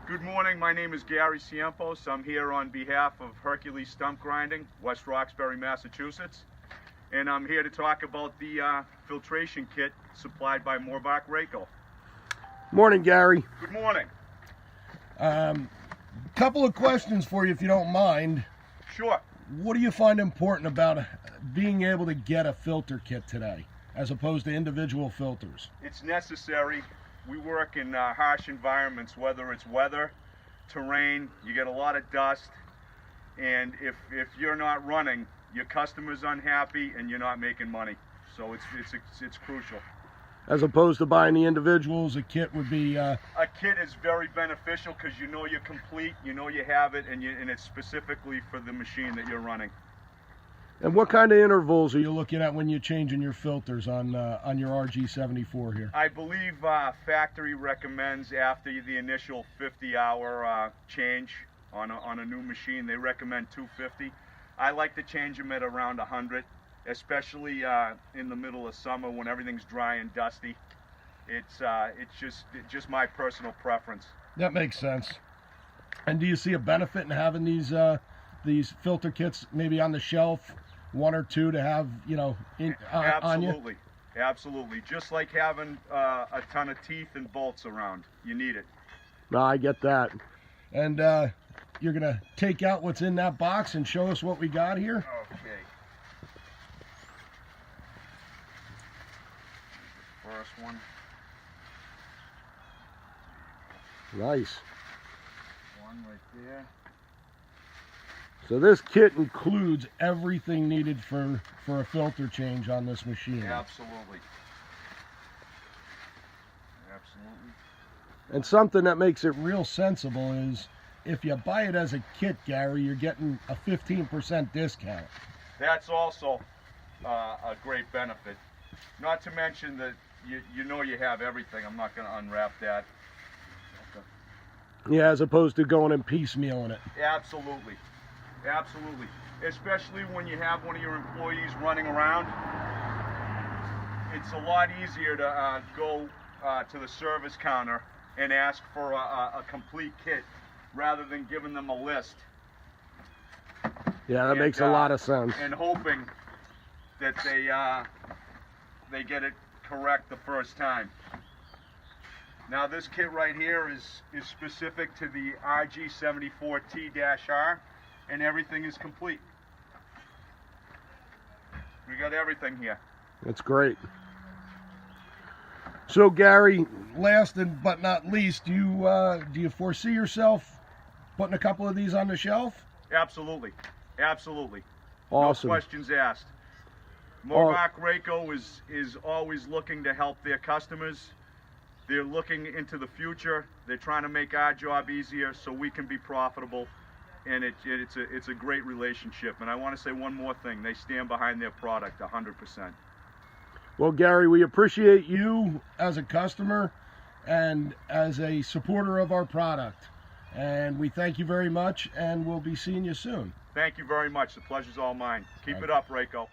Good morning, my name is Gary Siempos. I'm here on behalf of Hercules Stump Grinding, West Roxbury, Massachusetts. And I'm here to talk about the filtration kit supplied by Rayco. Morning, Gary. Good morning. Couple of questions for you, if you don't mind. Sure. What do you find important about being able to get a filter kit today, as opposed to individual filters? It's necessary. We work in harsh environments, whether it's weather, terrain, you get a lot of dust, and if you're not running, your customer's unhappy and you're not making money. So it's crucial. As opposed to buying the individuals, a kit would be... A kit is very beneficial because you know you're complete, you know you have it, and it's specifically for the machine that you're running. And what kind of intervals are you looking at when you're changing your filters on your RG74 here? I believe factory recommends after the initial 50-hour change on a new machine, they recommend 250. I like to change them at around 100, especially in the middle of summer when everything's dry and dusty. It's just my personal preference. That makes sense. And do you see a benefit in having these filter kits maybe on the shelf, one or two to have, you know, on you? Absolutely. Just like having a ton of teeth and bolts around. You need it. No, I get that. And you're going to take out what's in that box and show us what we got here? Okay. First one. Nice. One right there. So this kit includes everything needed for a filter change on this machine. Absolutely. Absolutely. And something that makes it real sensible is if you buy it as a kit, Gary, you're getting a 15% discount. That's also a great benefit. Not to mention that you know you have everything. I'm not going to unwrap that. Yeah, as opposed to going and piecemealing it. Absolutely. Absolutely. Especially when you have one of your employees running around. It's a lot easier to go to the service counter and ask for a complete kit rather than giving them a list. Yeah, that makes a lot of sense. And hoping that they get it correct the first time. Now this kit right here is specific to the RG74T-R, and everything is complete. We got everything here. That's great. So Gary, last but not least, do you foresee yourself putting a couple of these on the shelf? Absolutely. Absolutely. Awesome. No questions asked. Rayco is always looking to help their customers. They're looking into the future. They're trying to make our job easier so we can be profitable. And it's a great relationship. And I want to say one more thing. They stand behind their product 100%. Well, Gary, we appreciate you as a customer and as a supporter of our product. And we thank you very much, and we'll be seeing you soon. Thank you very much. The pleasure's all mine. Keep it up, Rayco.